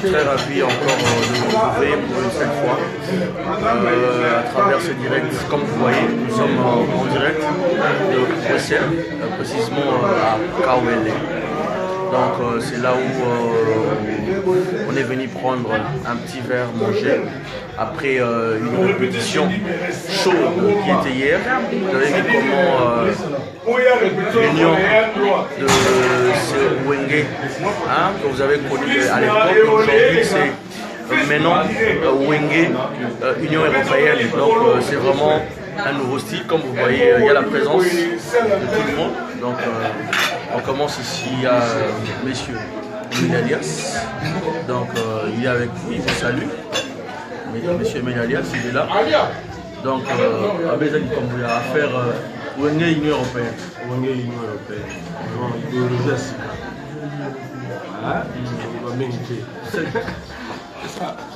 très ravi encore de vous retrouver pour une seule fois à travers ce direct. Comme vous voyez, nous sommes en direct de Bruxelles, précisément à Kawele. Donc c'est là où on est venu prendre un petit verre, manger, après une répétition chaude qui était hier. Vous avez vu comment l'union de ce Wenge, que vous avez connu à l'époque, aujourd'hui c'est maintenant Wenge, Union Européenne. Donc c'est vraiment un nouveau style. Comme vous voyez, il y a la présence de tout le monde. Donc on commence ici à Monsieur Ménalias. Donc il est avec vous, il vous salue. Monsieur Ménalias, il est là. Donc Abézali, comme vous avez affaire Wenge Union Européenne. Wenge Union Européenne. Idéologie.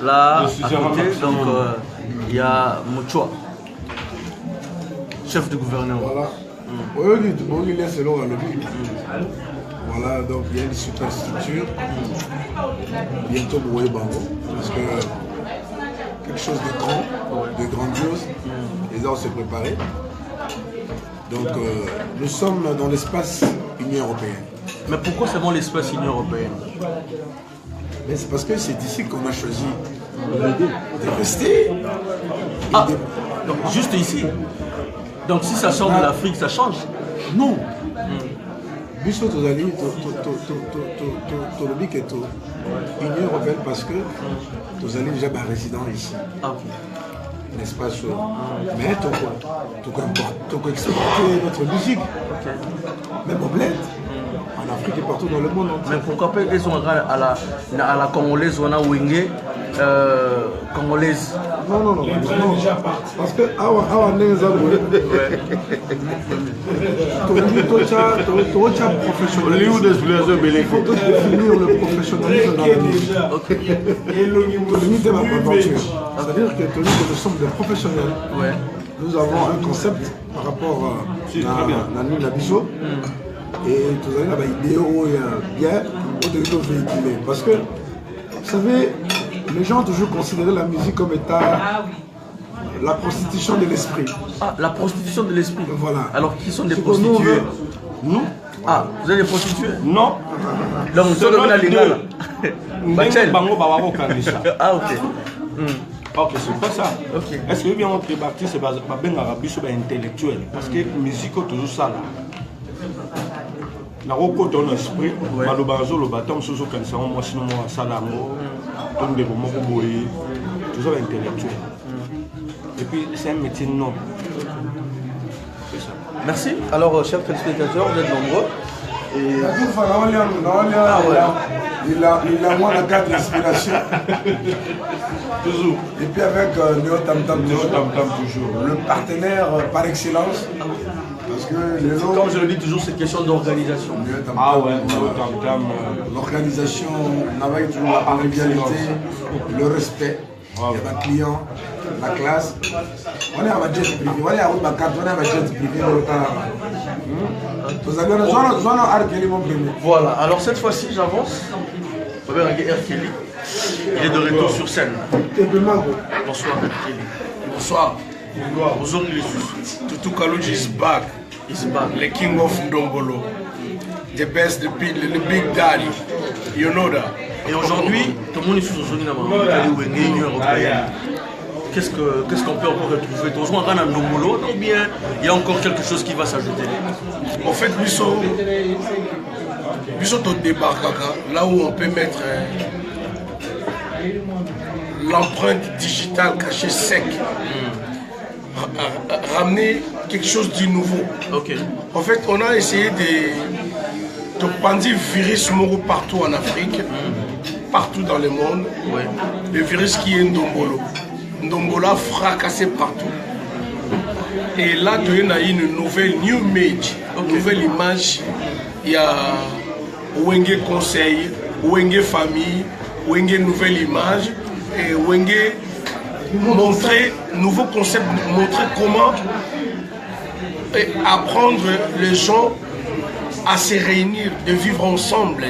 Là, à côté, donc il y a Mochoa, chef de gouvernement. Voilà. Voilà, donc il y a une superstructure. Bientôt Boué Bango, parce que quelque chose de grand, de grandiose. Les gens se préparer. Donc nous sommes dans l'espace Union Européenne. Mais pourquoi seulement l'espace Union Européenne? Mais c'est parce que c'est d'ici qu'on a choisi de rester. Ah, donc juste ici. Donc si ça sort de l'Afrique, ça change? Non. Biso tozali tolobi que Union Européenne parce que tozali déjà un résident ici. Ah, ok. N'est-ce pas sûr? Mais tu peux exporter notre musique. Okay. Même au bled. En Afrique et partout dans le monde entier. Mais pourquoi pas ils sont à la congolaise ou à la Wenge congolaise? Non. Parce que awa neza professionnel. Il faut définir le professionnalisme dans la musique. C'est-à-dire que nous sommes des professionnels. Ouais. Nous avons un concept par rapport à la Biso. Et tout ça, il y a bien véhiculé. Parce que, vous savez, les gens ont toujours considéré la musique comme étant la prostitution de l'esprit. Ah, la prostitution de l'esprit. Voilà. Alors, qui sont des prostituées? Nous. Ah, vous êtes des prostituées? Non. Donc, vous êtes la légale. Ah, ok. Ok, c'est pas ça. Okay. Est-ce que bien on débattit, c'est pas bien arabe, c'est intellectuel. Parce que la musique est toujours ça là. La roco dans l'esprit, malobazo le bâton sous aucun sang, moi sinon moi salamo, comme des moments pour toujours intellectuel. Et puis c'est un métier non. C'est ça. Merci. Alors, chers téléspectateurs, vous êtes nombreux. Et... Il a moins la carte d'inspiration. Toujours. Et puis avec Néo Tam Tam toujours. Le partenaire par excellence. Parce que comme je le dis toujours, c'est question d'organisation. Ah ouais, l'organisation, on travaille toujours la convivialité, le respect. Il y a un client, la classe. On est à ma jet privé, on est à ma carte, on est à ma jet privé. Voilà, alors cette fois-ci j'avance. Robert R. Kelly, il est de retour sur scène. Bonsoir R. Kelly. Bonsoir. Bonjour les Tutu Kaluji is back. He's back. The king of Ndombolo. The best, the big daddy. You know that. Et aujourd'hui, tout le monde est sous Union Européenne. Qu'est-ce qu'on peut encore retrouver? Toujours un Ndombolo ou bien il y a encore quelque chose qui va s'ajouter? En fait, Biso te débarque là où on peut mettre l'empreinte digitale cachée sec. Ramener quelque chose de nouveau. Okay. En fait, on a essayé de prendre virus moro partout en Afrique, partout dans le monde. Ouais. Le virus qui est Ndombolo. Ndombolo a fracassé partout. Et là, il y a une nouvelle new image, une nouvelle image. Il y a Wenge Conseil, Wenge Famille, Wenge Nouvelle Image et Wenge montrer, nouveau concept, montrer comment apprendre les gens à se réunir, de vivre ensemble,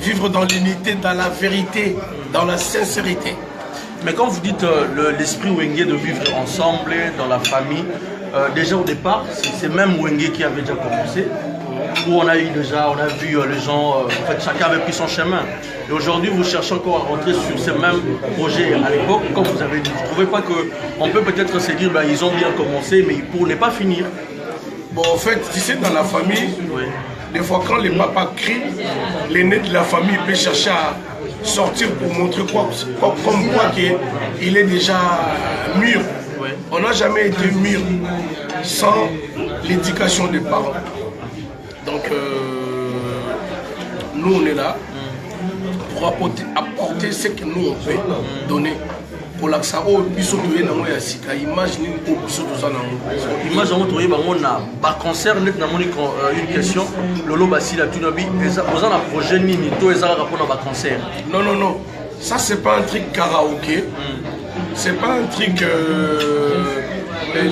vivre dans l'unité, dans la vérité, dans la sincérité. Mais quand vous dites l'esprit Wenge de vivre ensemble, dans la famille, déjà au départ, c'est même Wenge qui avait déjà commencé, où on a vu les gens, en fait chacun avait pris son chemin. Et aujourd'hui vous cherchez encore à rentrer sur ces mêmes projets à l'époque, comme vous avez dit. Vous ne trouvez pas qu'on peut peut-être se dire, ben, ils ont bien commencé, mais pour ne pas finir. Bon, en fait, tu sais, dans la famille, Oui. des fois quand les papas crient, l'aîné de la famille peut chercher à sortir pour montrer comme quoi qu'il est déjà mûr. Oui. On n'a jamais été mûr sans l'éducation des parents. Donc, nous, on est là pour apporter ce que nous, on peut donner. Pour l'accent, imagine Image on a cancer une question Lolo Basila Tunabi vous en un projet nini to ezara rapport à cancer. Non, ça c'est pas un truc karaoké, c'est pas un truc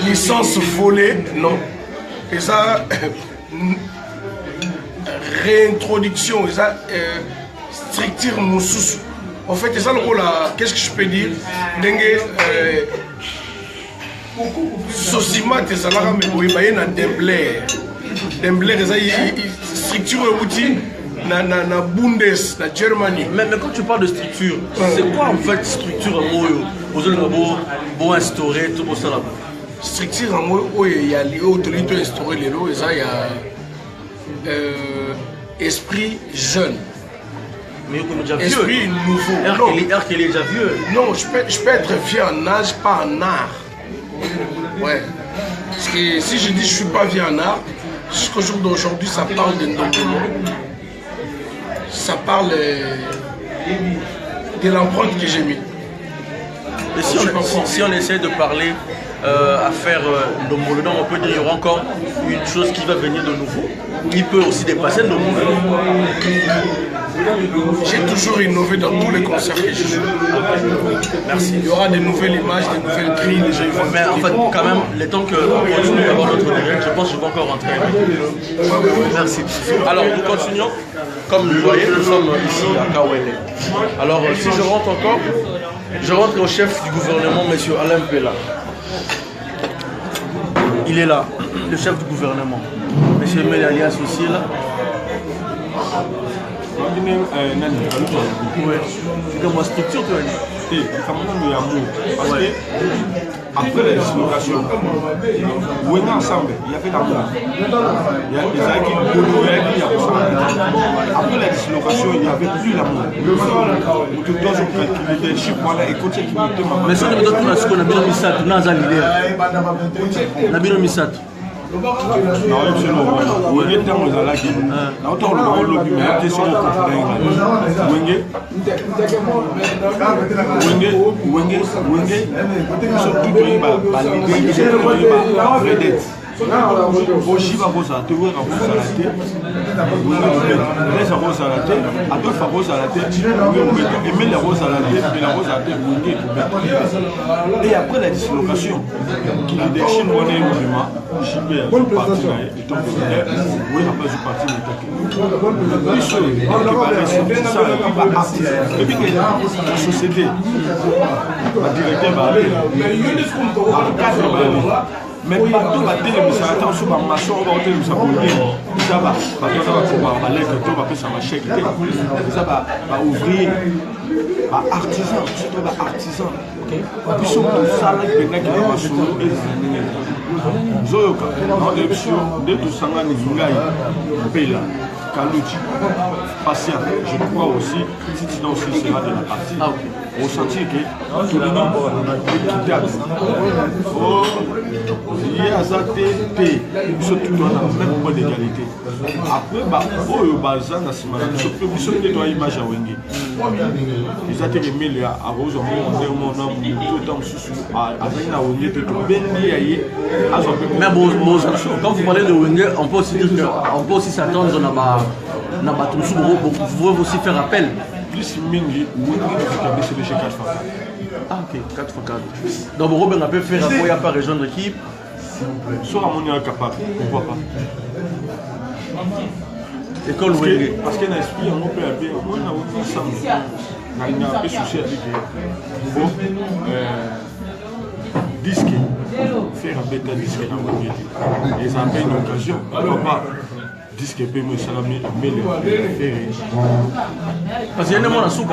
licence volée, non. Et ça réintroduction, et ça structure moussousou. En fait, c'est ça le rôle là. Qu'est-ce que je peux dire? Dengue, Sosima, t'es ça là, mais vous voyez, na Dembler, structure outil, na Bundes, na Germany. Mais quand tu parles de structure, c'est quoi en fait structure en mot? Vous allez bon instaurer tout pour ça là. Structure en mot, il y a l'autorité instaurée les lots, et ça il y a esprit jeune. Mais comme déjà vieux. Esprit nouveau. qu'il est déjà vieux. Non, je peux être vieux en âge, pas en art. Ouais. Parce que si je dis je suis pas vieux en art, jusqu'au jour d'aujourd'hui, ça parle de Ndombolo. Ça parle de l'empreinte que j'ai mis. Et si on essaie de parler à faire Ndombolo, on peut dire qu'il y aura encore une chose qui va venir de nouveau. Il peut aussi dépasser Ndombolo. J'ai toujours innové dans tous les concerts que je joue. Merci. Il y aura de nouvelles images, de nouvelles grilles, les gens vont. Mais en fait, quand même, le temps qu'on continue d'avoir notre direct, je pense que je vais encore rentrer. Merci. Alors, nous continuons. Comme vous voyez, nous sommes ici à Kawele. Alors, si je rentre encore, je rentre au chef du gouvernement, M. Alain Pella. Il est là, le chef du gouvernement. M. Mélania aussi là. C'est comme ma structure, tu vois. Parce que après la dislocation, on est ensemble, il y avait l'amour. Il y a des amis qui après la dislocation, il n'y avait plus l'amour. Tout le temps, je leadership, voilà, écoutez qui me demande. Mais si on a ce qu'on a bien mis ça, on a un leader. On a bien mis ça. Oshi va bosala te wera bosala te lesa bosala te atofa bosala te emela bosala te mpela bosala te wenge. Et après la dislocation leadership wana ebima jipe parti na ye etongo wera pas zu parti netake biso ekebaresortisa baartiste ebike na société badirecteur baale encadre baale. Mais bateau va téléviser, attention, ma maçon va téléviser pour lui. Ça va, bateau va pouvoir aller, bateau va faire sa chèque. Ça va ouvrir, artisan, surtout artisan. Puis sur le salaire qui est là, sur le Zoyoka, dans l'émission de tout ça, nous avons Pella, Kalouchi, patient. Je crois aussi, si tu aussi sera de la partie. Ah, ok. Au sentier que tout le monde est équitable. Il y a ça, surtout dans le même point d'égalité. Après, il y a bazar dans ce moment-là. Nous sommes des images à Wenge. Ils ont été remis à Rose, mon nom, tout le temps sous avec la Wenge, tout bien lié. Mais quand vous parlez de Wenge, on peut aussi dire qu'on peut aussi s'attendre à vous pouvez aussi faire appel. Plus mingi, Wenge doit faire chez 4x4. Ah ok, 4x4. Donc Robin a pu faire appel à pas rejoindre l'équipe. Soit à mon est capable, pourquoi pas. École Wenge. Parce que dans l'esprit, on peut bien, on a ensemble. On a un peu souci avec bon disque, faire un bêta disque dans Wenge. Et ça a fait une occasion. Alors, pas disque peut me salamer, mais le faire. Parce qu'il y a des gens qui sont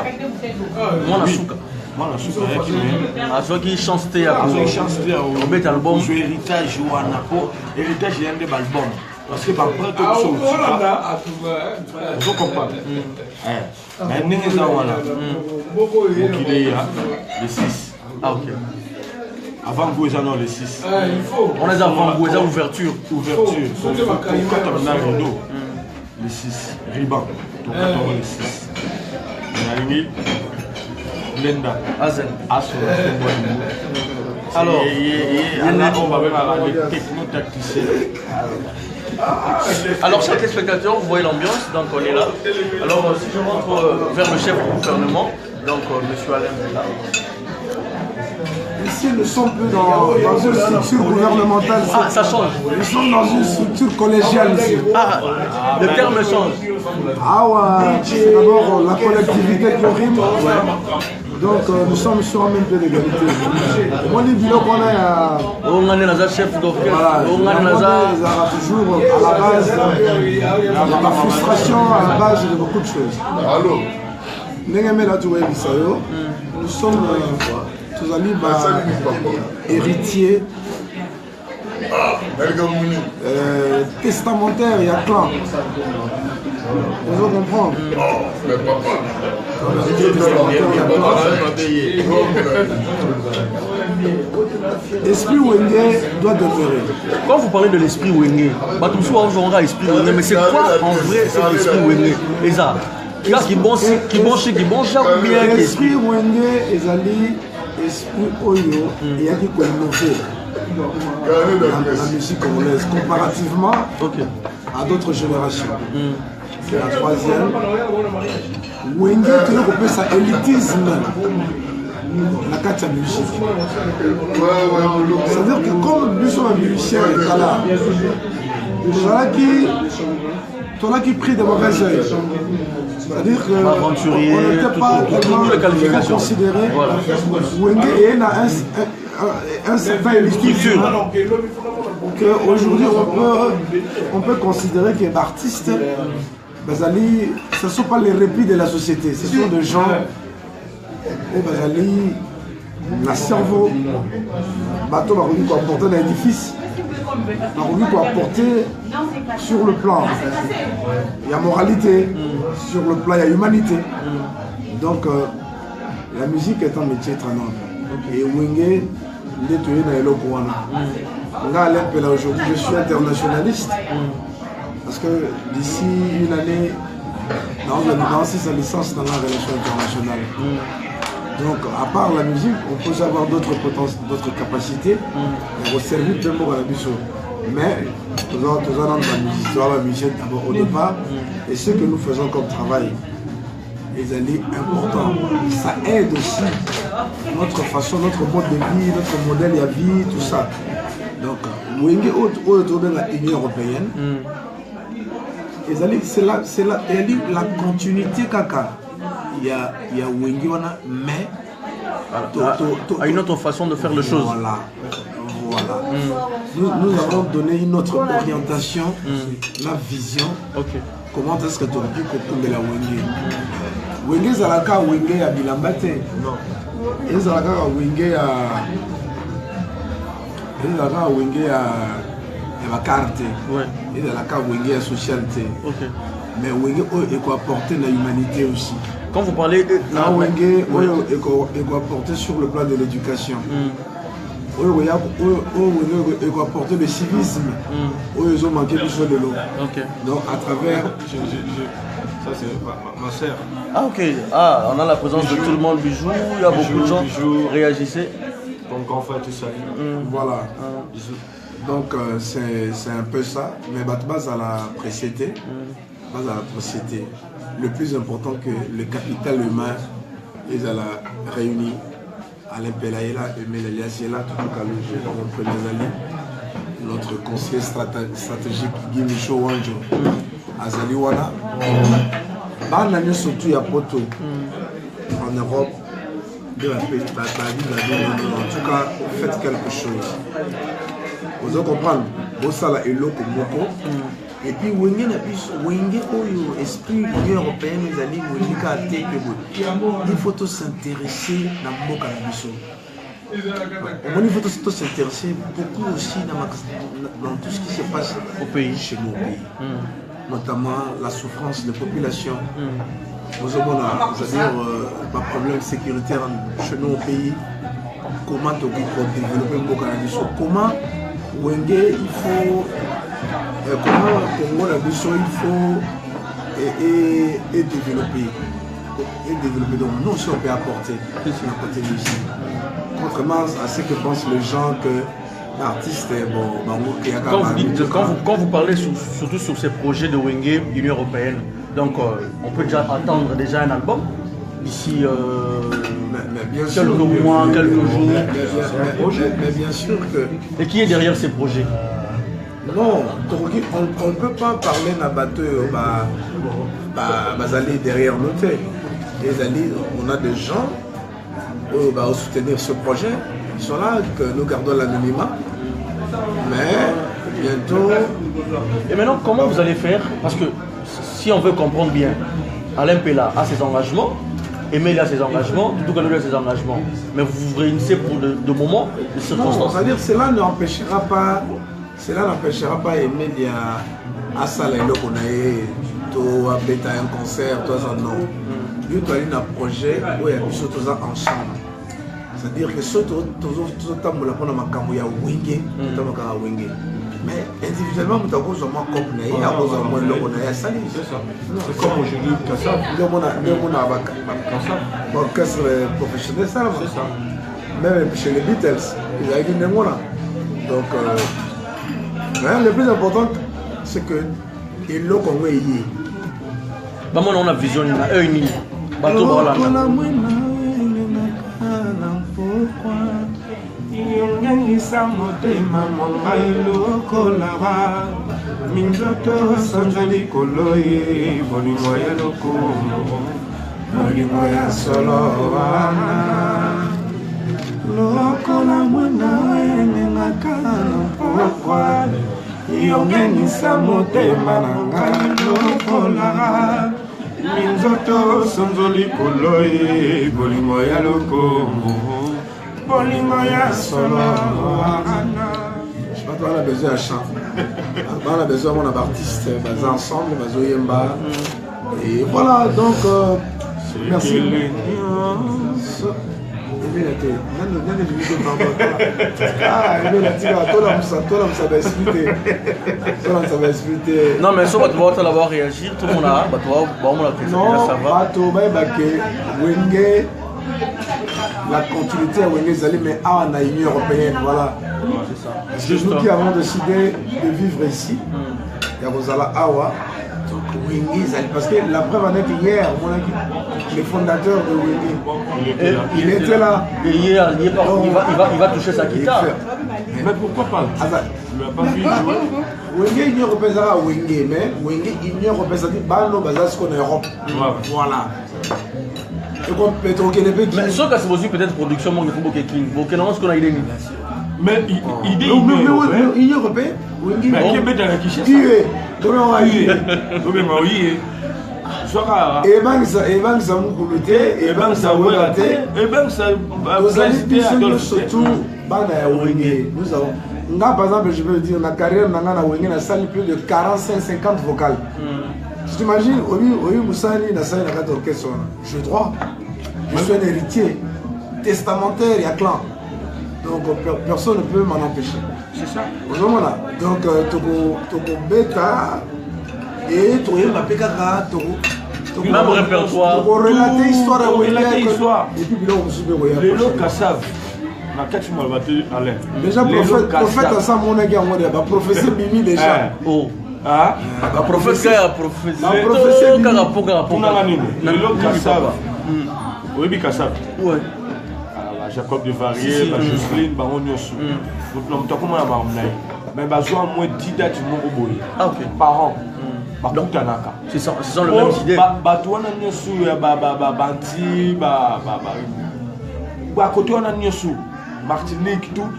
Moi, la soupe, à ceux qui chantent à au bête album. je héritage ou un apport. Héritage, il y a un des albums. Parce que par après, tout ça aussi, vous comprenez. Mais n'est-ce pas voilà. Donc il est le 6. Ah, ok. Avant Gouezano, le 6. On est avant Goueza, ouverture. Ouverture. Quand on a un rideau, le 6. Riban. Donc quand on a le 6. On a une Blenda. Azen. Asso. Alors, on va voir les techno-tacticiens. alors, chers téléspectateurs, vous voyez l'ambiance, donc on est là. Alors, si je rentre vers le chef du gouvernement, donc M. Alain est là. Ici, nous sommes plus dans une structure gouvernementale. Ah, ça change. Nous sommes dans une structure collégiale ici. Ah, le terme change. Ah ouais, c'est d'abord la collectivité qui rime. Donc nous sommes sur un même pied d'égalité. Moi, les bilans qu'on a à... On a un chef d'orchestre. Voilà, On a toujours à la base, la frustration à la base de beaucoup de choses. Allô? Nous sommes tous amis héritiers testamentaires, il y a clan. Vous comprenez? Mais papa. L'esprit Wenge doit demeurer. Quand vous parlez de l'esprit Wenge, esprit Wenge, mais c'est quoi en vrai cet esprit Wenge? Et ça, qui bon ou bien l'esprit Wenge ezali esprit oyo et a qui innover la musique congolaise comparativement à d'autres générations. La troisième, Wenge tu peux ça élitisme la carte musique. C'est-à-dire que comme nous sommes musiciens et là, toi qui pris de mauvais oeil. C'est-à-dire qu'on n'était pas tellement considéré. Wenge est un certain élitisme qu'aujourd'hui on peut considérer que les artistes, ce ne sont pas les répits de la société, ce sont des gens la cerveau, bateau va apporter un édifice, va apporter sur le plan, il y a moralité, sur le plan, il y a humanité. Donc la musique est un métier très noble. Et Wenge, il est tué dans le Kouana. Aujourd'hui, je suis internationaliste. Parce que d'ici une année, dans sa licence dans la relation internationale. Donc, à part la musique, on peut avoir d'autres capacités pour servir tout le monde à la musique. Mais, nous avons la musique d'abord au départ, et ce que nous faisons comme travail, les alliés importants, ça aide aussi notre façon, notre mode de vie, notre modèle de vie, tout ça. Donc, Wenge autour de l'Union européenne, c'est la continuité kaka. Il y a Wenge, mais à une autre façon de faire les choses. Voilà. Nous avons donné une autre orientation, la vision. Comment est-ce que tu aurais pu comprendre la Wenge? Wenge Zalaka, Wenge à Bilambate. Non. Et Zalaka, Wenge à la carte. Et Zalaka, Wenge à socialité. Mais Wenge est apporter la humanité aussi. Quand vous parlez de la Wenge est apporter sur le plan de l'éducation. Wenge est apporter le civisme. Ils ont manqué du sol de l'eau. Donc à travers. Ça c'est ma sœur. Ah ok. Ah, on a la présence de tout le monde, Bijou. Il y a beaucoup de gens qui réagissaient. Donc en fait tout ça. Voilà. Donc c'est un peu ça. Mais base à la précédé. Le plus important que le capital humain, ils ont réuni Alain Pelaïla, Emile Eliasiela, notre conseiller stratégique Guy Michaud Wanjo, azali wana bana nyonso tu ya poto en Europe de la paix en tout cas faites quelque chose vous allez comprendre bosala eloko moko et puis wenge na biso wenge oyo esprit l'Union européenne ezali wenge ka te que il faut s'intéresser na mboka na biso. Il faut s'intéresser beaucoup aussi dans tout ce qui se passe au pays, chez nous au pays. Notamment la souffrance des populations. Nous avons un problème sécuritaire chez nous au pays. Comment développer un Boka Nabiso? Comment Wenge il faut. Comment Congo Nabiso il faut et développer. Et développer. Donc nous aussi on peut apporter. Apporter ici. Contrairement à ce que pensent les gens que l'artiste est bon. Quand vous parlez surtout sur ces projets de Wenge Union Européenne, donc on peut déjà attendre un album d'ici quelques mois, quelques jours. Mais bien sûr que. Et qui est derrière ces projets? Non, on ne peut pas parler d'un bateau aller derrière nos têtes. On a des gens pour soutenir ce projet. Ils sont là, que nous gardons l'anonymat. Mais bientôt. Et maintenant, comment vous allez faire? Parce que si on veut comprendre bien, Alain Pella a ses engagements, Emile a ses engagements, tout le monde a ses engagements. Mais vous vous réunissez pour de moments, de circonstances. Non, c'est-à-dire cela n'empêchera pas Emile à Salaïlo qu'on a un concert, tout ça, non. Nous avons un projet où il y a tous tous ensemble. C'est-à-dire que ceux qui ont Wenge, mais individuellement, nous avons besoin de compagnie, nous avons besoin de salir. C'est comme aujourd'hui, Kassab. Nous avons un orchestre professionnel, c'est ça. Même chez les Beatles, ils ont dit Nemona. Donc, le plus important, c'est que il l'a comme il est. On a vision, on a une bateau voilà. Yongangisa motema mongai lokolaba minzoto sanzali koloye bolingo ya lokomo bolingo ya solo wana lokola mwana engaka na pokwa yongangisa motema nangai lokolaba minzoto sanzali koloye bolingo ya lokomo. Je on a besoin de chant. On a besoin d'artistes ensemble, et voilà, donc merci. Non mais ça va l'avoir réagir, tout le monde a la continuité à Wenge Zali, mais à la Union Européenne, voilà. C'est nous qui avons décidé de vivre ici. Il y a Rosala Awa, donc Wenge Zali, parce que la preuve en est hier, le fondateur de Wenge, il était là. Et hier, il va toucher sa guitare. Mais pourquoi pas? Tu ne l'as pas vu jouer? Wenge Union Européenne, Wenge, mais Wenge Union Européenne, c'est-à-dire Bano Bazas qu'on est Europe. Voilà. Mais sauf que c'est aussi peut-être production, mais il faut que King. Bon, quel ce qu'on a idée. Mais idée Union Européenne. Mais qui est dans la quiche? Par exemple, je peux dire, ma carrière, on a salé plus de 45-50 vocales. Tu t'imagines, Oyi Moussani n'a pas d'orchestre. Je suis droit. Je suis un héritier testamentaire et à clan. Donc personne ne peut m'en empêcher. C'est ça. Donc Togo Beta et Togo Mapekaka, Togo. Même répertoire. Togo relater histoire. Et puis là, on se dit, les lots Kassav. Déjà, prophète ensemble, on a gagné. Prophétie Mimi déjà. Ah, la prophétie a prophétie. Oui, Kassab. Ouais. Jacob de Varier, Jocelyne, Baron Nyosu. Mais besoin moins 10 dates par an. bakutanaka. Ce sont les mêmes idées. Bato wana nyosu ya banti côté wana nyosu Martinique tout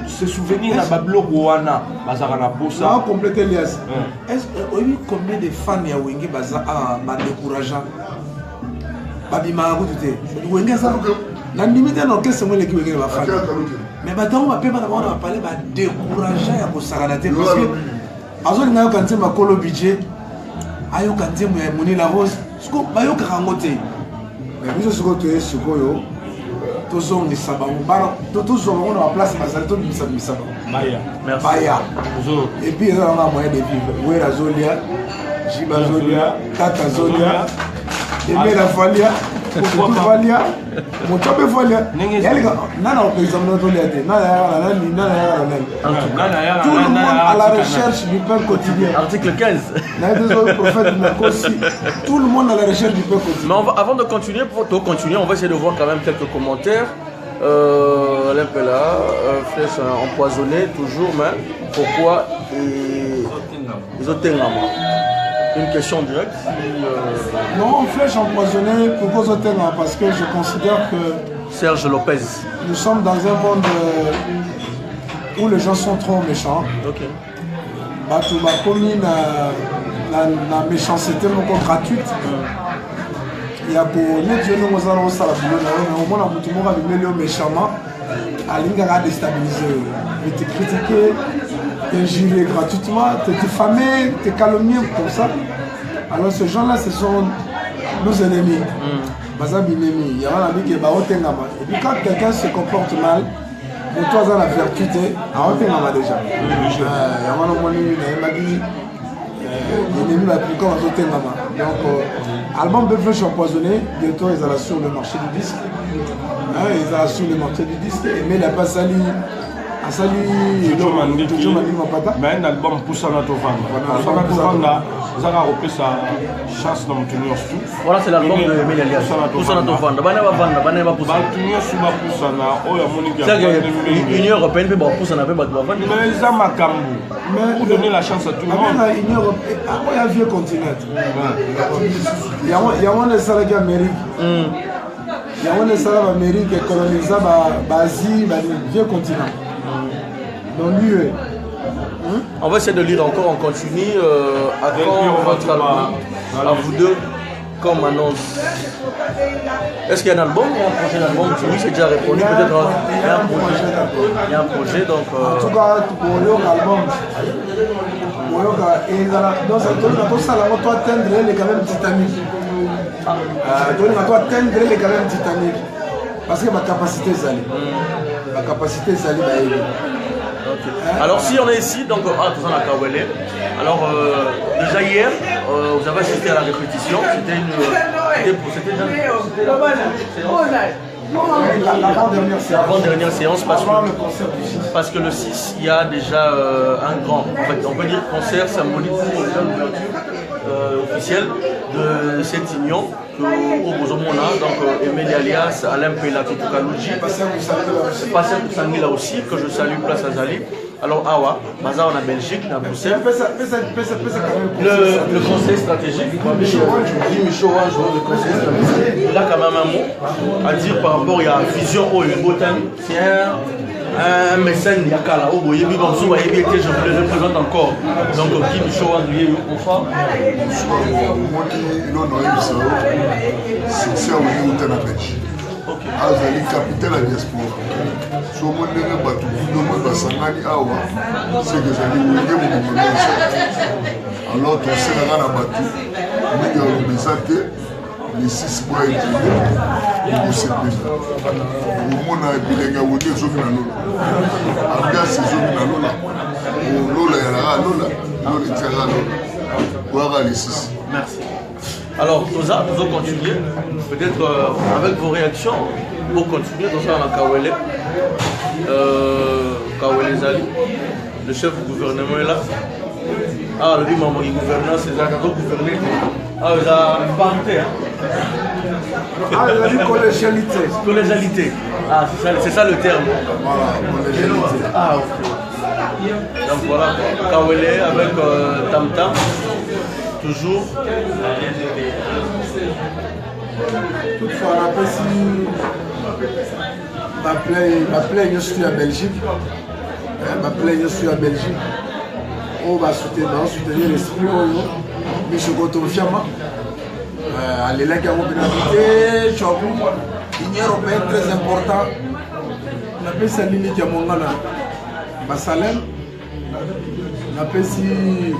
se souvenir na babiloko wana bazaka na posa. On complète Elias. Est-ce que combien de fans ya Wenge baza ba décourageant? Babima kuté. Wenge ça na limite na orchestre moi l'équipe Wenge ba fan. Mais batango ba peba na ba parler ba décourageant ya ko sakana te parce que azo nga yo kanté makolo budget ayo kanté mo ya Moni la Rose. Siko bayo karangote. Mais biso siko to siko yo. Tozong les sabango bala tozong on a place bazali to bisa Baya. Merci. Baya. Et puis il y a un moyen de vivre. Wera Zolia, Jiba Zolia, Tata Zolia, Aimé la Folia, Pourquoi Folia, mon top Folia. Nana au pays de notre tout le monde à la recherche du pain quotidien. Article 15. Tout le monde à la recherche du pain quotidien. Mais avant de continuer, on va essayer de voir quand même quelques commentaires. Flèche empoisonnée, toujours, mais pourquoi ils ont une question directe. Non, flèche empoisonnée, pourquoi ils ont parce que je considère que Serge Lopez. Nous sommes dans un monde où les gens sont trop méchants. Ok. Batou ba komi na méchanceté moko gratuite. Il y a pour les dieux nous allons ça la boulot mais au moins tout le monde a mis méchamment à l'inga déstabiliser, te critiquer, t'injurer gratuitement, te diffamer, te calomnier comme ça. Alors ces gens-là ce sont nos ennemis. Il y a un ami qui est et puis quand quelqu'un se comporte mal, pour toi ça la vertu déjà. Il y a un ami l'ennemi va plus comme donc album de flèche empoisonnée, bientôt ils allaient sur le marché du disque. Ils allaient sur le marché du disque mais il n'a pas sali. Mais un album pour ça notre vendre. Zara repesa chance dans mon tenir tout. Voilà c'est l'album de Aimé Alias. Pour ça notre vendre. Bana va vendre, bana va pour ça. Tenir sous ma pour ça na o ya monique. C'est l'Union européenne peut pour ça na peut ba vendre. Mais ça makambu. Mais pour donner la chance à tout le monde. L'Union européenne, il y a vieux continent. Il y a un Salé Amérique. Il y a un Salé Amérique colonisé par Asie, vieux continent. Donc lui on va essayer de lire encore, on continue. À quand votre album, à vous deux, comme annonce. Est-ce qu'il y a un album ou un projet d'album? Oui, c'est déjà répondu. Peut-être il y a un projet. Donc, en tout cas, pour l'album, dans cette zone, on doit atteindre les quand même Titanic. On doit atteindre les quand même Titanic. Parce que ma capacité est allée. Ma capacité est allée. Okay. Alors si on est ici, donc à Kawele, alors déjà hier, vous avez assisté à la répétition, c'était l'avant-dernière séance parce que le 6, il y a déjà un grand, en fait, on peut dire concert symbolique pour l'ouverture officielle de cette union au Bozomona, donc Aimé Alias, Alain Pela, Tutu Kalouji, Passer pour Sangila aussi, que je salue, Place Azali. Alors Awa, Bazar en Belgique, à Bruxelles. Le conseil stratégique, Michaud Wanjo, le conseil stratégique, il a quand même un mot à dire par rapport à la vision au Botan. Tiens, un mécène Yakala, au Boyebi Banzou, que je le représente encore. Donc, qui Michaud Wanjo, il est au fond. C'est ça, oui, on est en Belgique. Azali capitale à diaspora. So mon ndenge bato bino basangani awa c'est que zali wenge mo alors que c'est là na bato mais on bezate les 6 mois et demi c'est déjà au mona bilenga wenge zo na lola ambiance zo na lola lola ya la lola tira lola voir les 6. Merci. Alors, Toza, nous allons continuer, peut-être avec vos réactions, pour continuer, Toza dans la Kawele. Kawele Zali, le chef du gouvernement est là. Ah, le maman du gouverneur, c'est là, quand gouverner. Ah, il a parité. Ah, il a dit collégialité. Collégialité. Ah, c'est ça le terme. Voilà, collégialité. Ah, ok. Donc voilà, Kawele avec Tam Tam. toujours. Toutefois, on appelle si ma plaie, je suis en Belgique. Ma plaie, je suis en Belgique. On va soutenir l'esprit. Mais je compte fièrement. Allez là, qui a mobilisé, l'Union européenne très important. On appelle ça l'île qui a mon gars là. Salem. On appelle si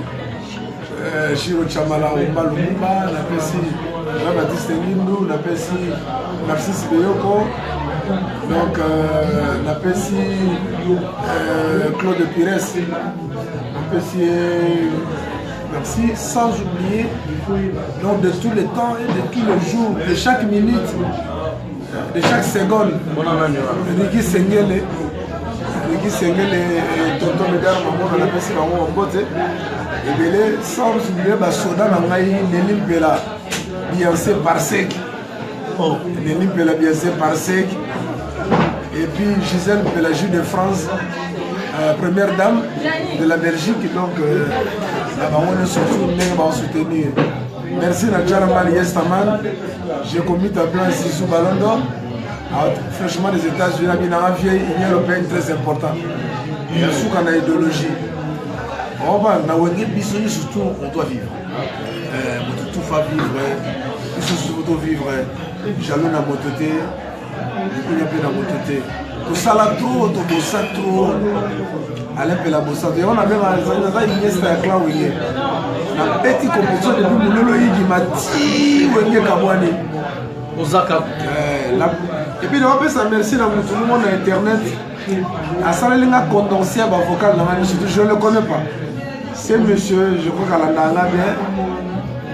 Chiro Chamala Omba Lumumba. On appelle si Jean-Baptiste Ngimbu. On appelle si Narcisse Beyoko. Donc, on appelle si Claude Pires. On appelle si. Merci, sans oublier donc de tous les temps et de tous les jours, de chaque minute, de chaque seconde. Ricky Sengele et Tonton Medar Maman, on appelle ça Maman Mbote. Et bien, sans oublier Soda Nangaï, Nélim Bella, Beyoncé Parsec. Nélim Bella, Beyoncé Parsec. Et puis Gisèle Pélagie de France. Première dame de la Belgique, donc on est surtout soutenir. Merci Nadjaraman Yestaman. J'ai commis ta plan ici sous Ballon d'Or. Franchement, les États-Unis, la vieille Union européenne très importante. Il y a sous qu'on a idéologie. On va surtout, on doit vivre. Tout va vivre. Il faut surtout vivre. Jalou na mototé. Il y a peu na mototé. Kosala trop, tobosa trop. Alain Pela bossa. On avait une Iniesta ya clan wenge. Na petite compétition de Mulolo Yigi Mati wenge Kabwani. Osaka. Et puis on peut s'en merci dans tout le monde à internet. À Salalinga condensé à vocal dans la surtout je ne le connais pas. C'est monsieur, je crois qu'elle a bien.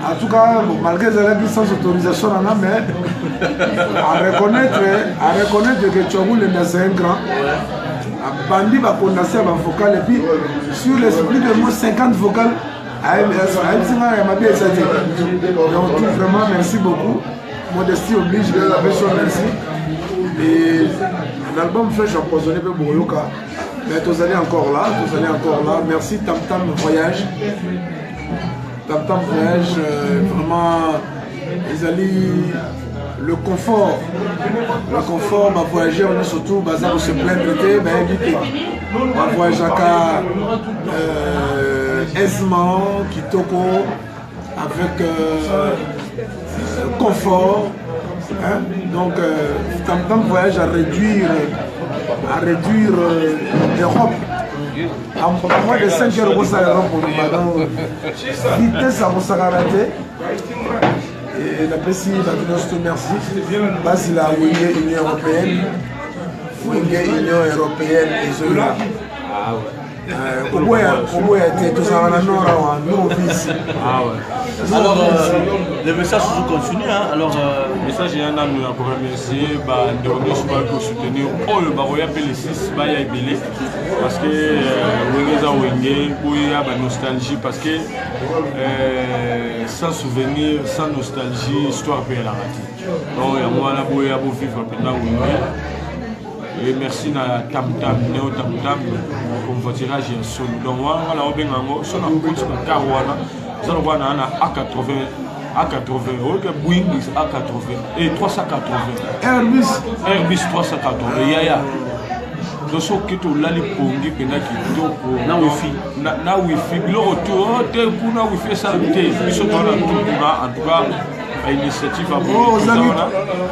En tout cas, malgré les règles sans autorisation, mais à reconnaître que Tchouaboul est un grand. Bandi va condensé à vocal et puis sur l'esprit de moi 50 vocales, donc vraiment merci beaucoup. Modestie oblige de la version merci. Et l'album Flèche empoisonnée pour Boyoka. Mais vous allez encore là, Merci Tam Tam Voyage. Tam Tam Voyage, vraiment, ils allaient le confort, ma voyager, on est surtout basé pour se plaindre, ben invité. Ma voyager à aisement, Kitoko, avec confort. Hein? Donc, Tam Tam Voyage à réduire l'Europe. À moins de 5 heures, vous savez, vitesse à vous rater. Et la PCI va nous merci. Parce que la Union européenne, Union européenne et cela. Alors, le message continue. Alors, le message est un ami encore remercier de remercier pour soutenir le Baroya PL6 parce que il y a nostalgie parce que sans souvenir, sans nostalgie, histoire peut la rater. Donc, il y a moi là pour vivre pendant et merci à Tam Tam, Néo Tam Tam, pour votre tirage et solo. Donc, on a bien un son en plus de Caruana, ça on a A80, Boeing A80 et 380. Airbus 380, Yaya. Donc, ce qui est là, les pongi, na wifi, le retour, na wifi, ça ils sont dans la tour, en tout cas, l'initiative à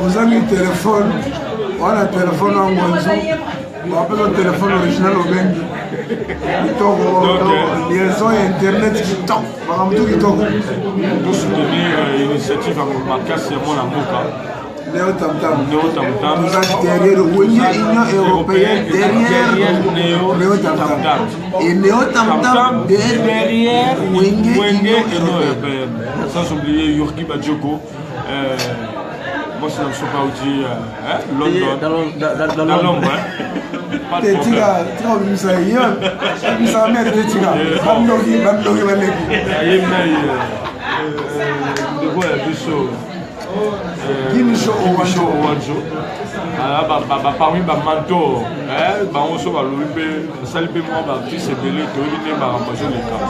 vous avez un téléphone. Voilà, téléphone en Guangzhou. On appelle le téléphone original au Bengi. Liaison internet qui toque. Pour soutenir l'initiative à Marcas et mon amour. Néo Tam Tam. Nous sommes derrière l'Union européenne, derrière Néo Tam Tam. Et Néo Tam Tam derrière l'Union européenne. Sans oublier Yorki Badjoko. Moi, je ne sais pas où dire London. Dans l'ombre. Gimisho Owanjo. Parmi les mentors, on va le saluer moi, fils et belé, tu es ma rambajo les cas.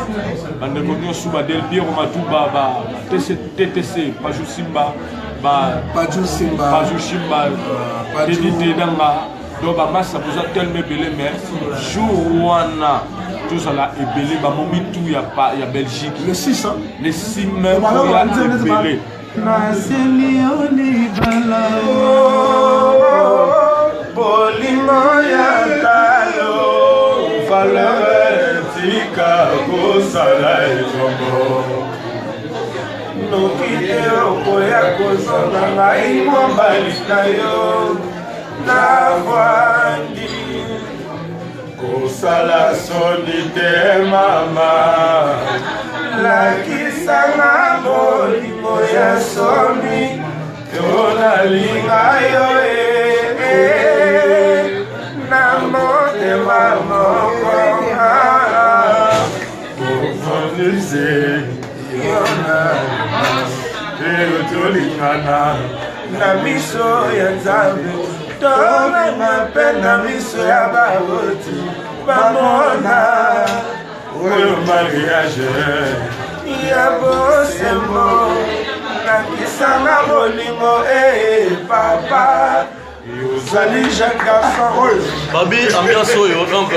On est connu sous ma del bien, on m'a tout baba, TTC, Pajou Simba, Pajou Simba, Dédité Danga, donc ça vous a tellement belé, mais Jouana, tout ça là est belé, Momi tout, il y a Belgique. Les 6 ans, les 6 même, il y a belé. Bolimo ya talo valeur tika kosala ezongo nokite okoya kozonga ngai mobali na yo navandi kosala soni te mama lakisanga bolimo ya soni yonalinga yo motema moko ofonise yona eyotolingana na miso ya nzambe tonanga mpe na miso ya bawoti bamona oyo mariage ya bosembo nakisanga bolingo papa. Babi, ambiance oyo, donc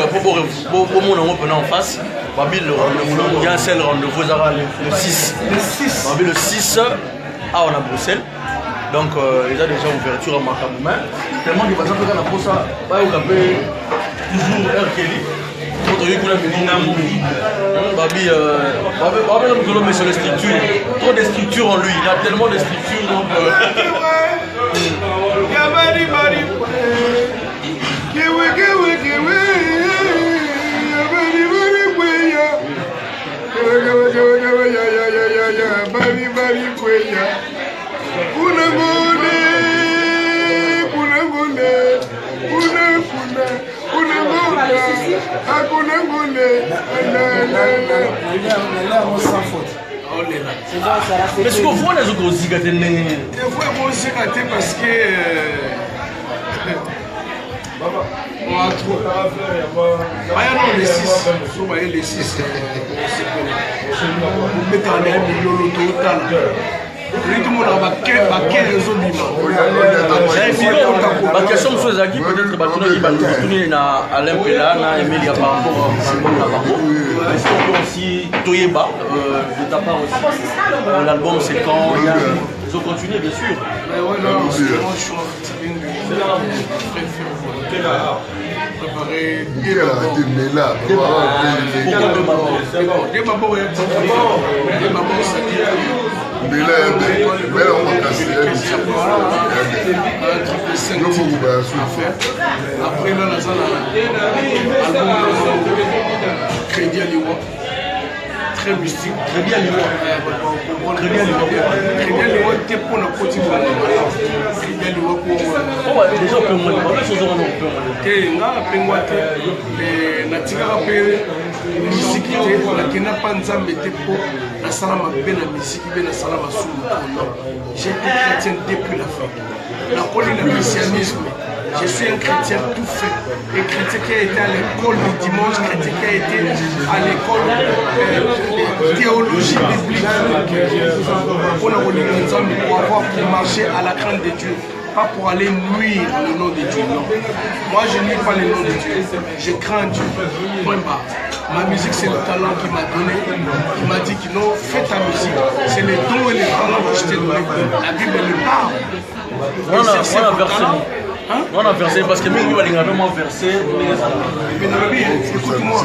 pour mon open en face, Babi, il y a un seul rendez-vous le 6. Babi, le 6, on a Bruxelles. Donc, il y a déjà ouverture à Macaboumain. Tellement qu'il va s'en faire pour ça, toujours R. Kelly. Babi, mais sur les structures, trop de structures en lui, il a tellement de structures donc. Mais ce qu'on voit, les autres aussi, parce que on a trop. Les 6. Vous voyez les 6. Vous mettez en l'air le total. Tout le monde a 15 raisons de la question de Zaki, peut-être que tu as Alain Pella, Emilia par rapport à Navarro. Est-ce qu'on peut aussi Toyeba de ta part aussi? L'album c'est quand ils ont continué bien sûr. Préparer après là, Crédit à Lyon, très mystique. Crédit à Lyon, Crédit à Lyon, t'es pour la Côte d'Ivoire. Crédit à Lyon pour. Déjà, on peut moins de choses. On peut natika rappelé musique la kena panza mette pour la salama ben la musique ben la salama sous j'ai été chrétien depuis la fin la poli le christianisme je suis un chrétien tout fait et chrétien qui a été à l'école du dimanche chrétien qui a été à l'école de théologie biblique pour avoir pour marcher à la crainte de Dieu. Pas pour aller nuire le nom de Dieu, non. Moi, je ne nuis pas le nom de Dieu. Je crains Dieu. Point barre. Ma musique, c'est le talent qu'il m'a donné. Il m'a dit que non, fais ta musique. C'est les dons et les talents que je t'ai donné. La Bible le parle. On a versé parce que même il a vraiment versé. Écoute-moi.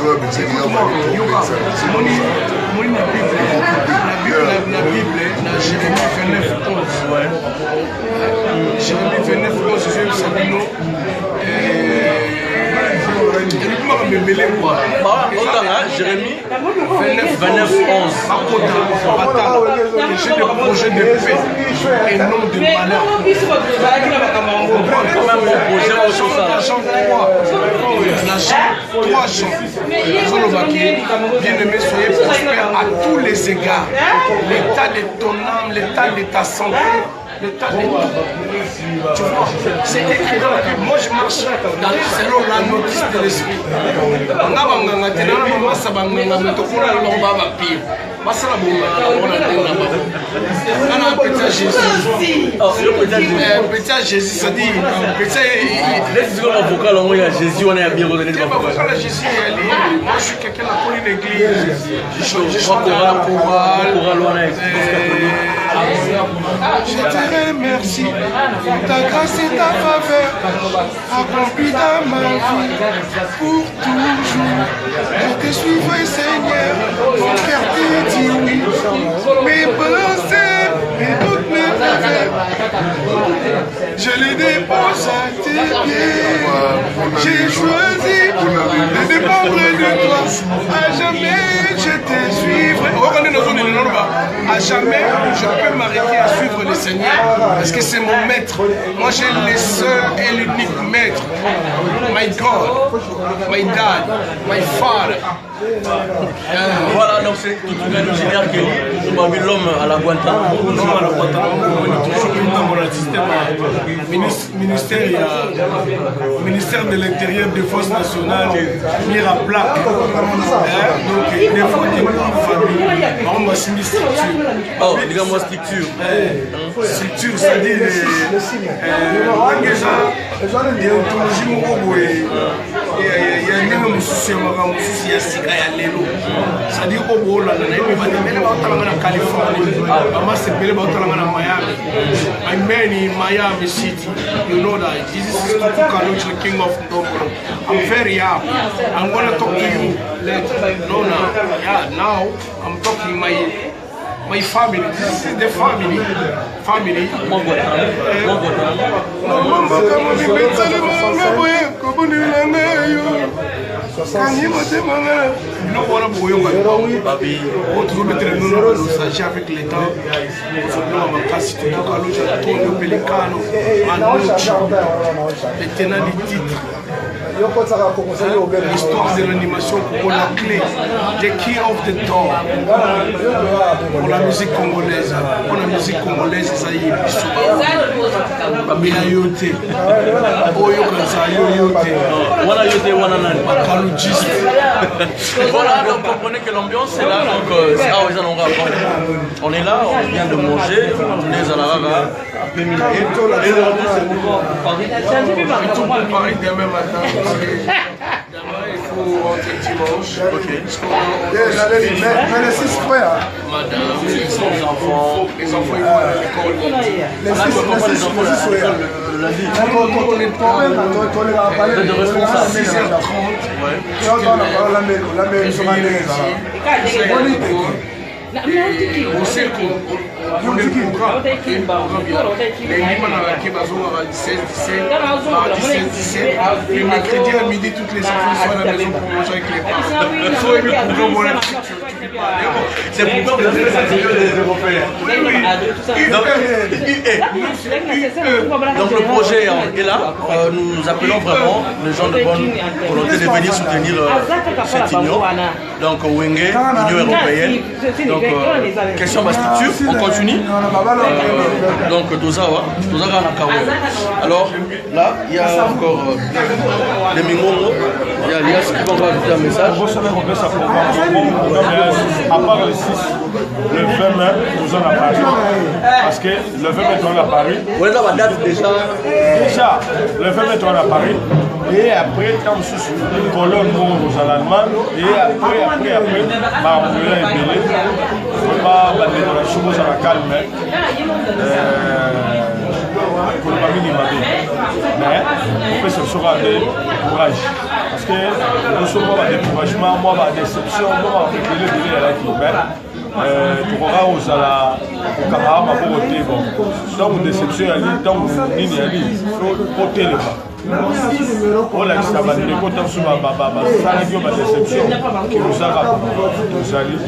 La Bible, dans Jérémie 29, 11. Jérémie 29, 11, Jésus Sabino. Jérémie 29, 11. J'ai des projets de paix et non de malheur. Trois chants. Bien-aimé, soyez prospères à tous les égards. L'état de ton âme, l'état de ta santé Tu vois, c'est écrit dans la Bible. Moi, je marche selon la notice de l'esprit. Petit Jésus, ça dit. Jésus, on est à bien redonner de Moi, je suis quelqu'un qui a connu l'église. Je te remercie, ta grâce et ta faveur accomplie dans ma vie pour toujours. Je te suivrai, Seigneur, mon cœur te dit oui. Mes pensées et toutes mes faveurs, je les dépose à tes pieds. J'ai choisi de dépendre de toi. À jamais, je te suivrai. À jamais, je peux m'arrêter à suivre le Seigneur parce que c'est mon maître. Moi, j'ai le seul et l'unique maître. My God, my dad, my father. Voilà, donc c'est tout le général Kelly, l'homme à la Guantanamo. L'homme à la Guantanamo, on est toujours dans le système ministère de l'Intérieur, des Forces nationales, mis à plat. Donc, il faut que nous famille, on va signer structure. Oh, dis-moi structure. Structure, c'est-à-dire c'est-à-dire au Bola, Californie, Miami City. You know that this is the king of Ndombolo. I'm very happy. I'm gonna talk to you later. No, now, yeah, now I'm talking my family. This is the family. Family. Avec l'État, les tenants du titre. L'histoire de l'animation pour la clé, the key of the door pour la musique congolaise. Pour la musique congolaise, ça y est, Babila Yote, Oyo Kansa Yote, Wana Yote, Wana Nani, Kalujiste. Voilà, donc comprenez que l'ambiance est là, donc on est là, on vient de manger, on est à la rara, un peu mille et le c'est pour Paris demain matin. Il faut rentrer dimanche. Ok. Mais les 6 frères. Madame, les enfants, ils vont à l'école. Les 6 frères. de responsable. 6h30. Le mercredi à midi, toutes les enfants sont à la maison pour manger avec les parents. Il faut aimer le programme. C'est pourquoi vous avez fait cette vidéo des Européens. Donc le projet est là. Nous appelons vraiment les gens de bonne volonté de venir soutenir cette union. Donc Wenge, Union Européenne. Donc question de la structure, on continue. Donc Dozawa, alors là, il y a encore des Mingongo. Il y a Lias qui va ajouter un message. À part le 6, le 20 mai, nous sommes à Paris. Parce que le 20 mai, nous sommes à Paris. On est dans la date déjà. Déjà, le 20 mai, nous sommes à Paris. Et après, quand nous sommes une colonne aux Allemands, et après, Marmoula et Bélé, on ne peut pas battre dans la chose à la calme. Pour ne pas minimiser. Mais on peut se sauver courage. Parce que nous sommes dans le découragement, moi, la déception, moi, on peut le délai à la climat. Pour aura aux ala au camarade pour voter bon. Donc déception à lui, donc nini à lui, faut téléphone. On a dit ça va nous content sur ma ça qui ma déception qui nous a rappelé. Nous allons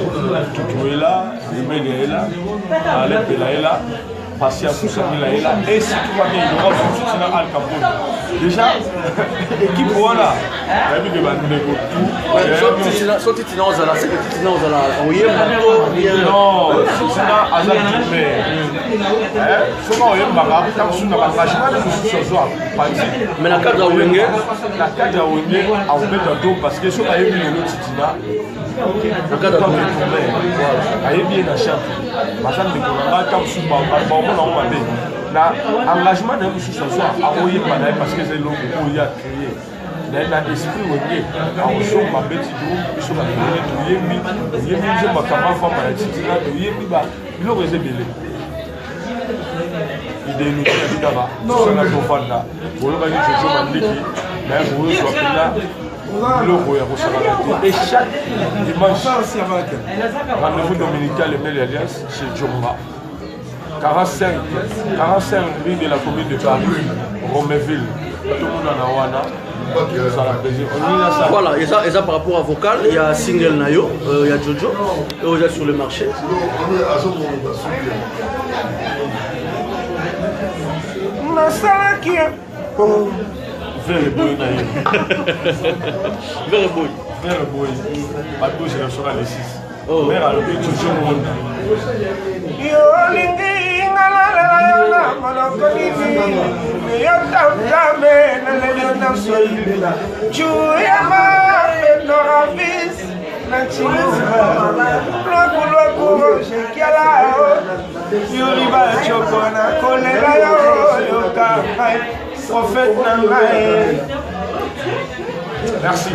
tout est là, le mail est là, Alep est là. patience Samila est là et si tout va bien il y aura tout ça Al Capone déjà équipe voilà la vie de Bandeko so titina ozala c'est titina ozala oyemba non titina azali mais souvent oyemba quand suna engagement de ce mais la carte de Wenge a oubeta do parce que so ayebi le titina la carte de Wenge ayebi na champ baza ndeko na nga ntango mosusu baomona ngo mabe na engagement na ye mosusu azwa akoyemba na ye parce que eza eloko oyo acréé naye na esprit wenge akosomba beti do biso bakende toyembi nze makambo afamba na titina toyembi biloko eza ebele idéologie ya bidaba sosanga tofanda olobaki jojo mandiki naye koyozwa mpena biloko ya kosalaka te et chaque dimanche rendez-vous dominical Emile Alliance chez Djonga 45 rue de la commune de Paris Romainville tout le monde en a wana voilà et ça par rapport à vocal il y a single nayo il y a Jojo et vous êtes sur le marché nasalaki vere boy na ye vere boy bato ozela le 6 mère alobi Jojo monde yo olingi ngalalela yo na monoko nini yo tamtame nalelio na soyi juyama enoravis na chilisma lwakulwaku shekiala yoliba chokona kolela yo yokamai prophète na ngai. Merci.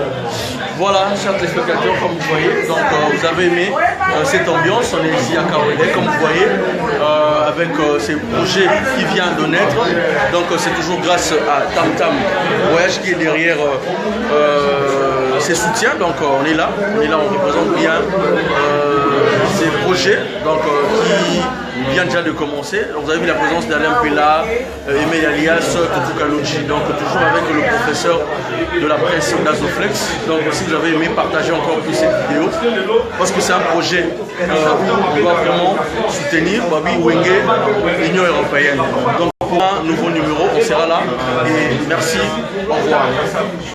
Voilà, chers téléspectateurs, comme vous voyez, donc vous avez aimé cette ambiance. On est ici à Kaolé, comme vous voyez, avec ce projet qui vient de naître. Donc c'est toujours grâce à Tam Tam Voyage qui est derrière ses soutiens. Donc on est là, on représente bien ces projets donc, qui vient déjà de commencer. Donc, vous avez vu la présence d'Alain Pella, Emile Alias, Tofu Kaloji, donc toujours avec le professeur de la presse Nazoflex. Donc si vous avez aimé, partagez encore plus cette vidéo parce que c'est un projet où on doit vraiment soutenir Babi Wenge, l'Union européenne. Donc pour un nouveau numéro, on sera là et merci, au revoir.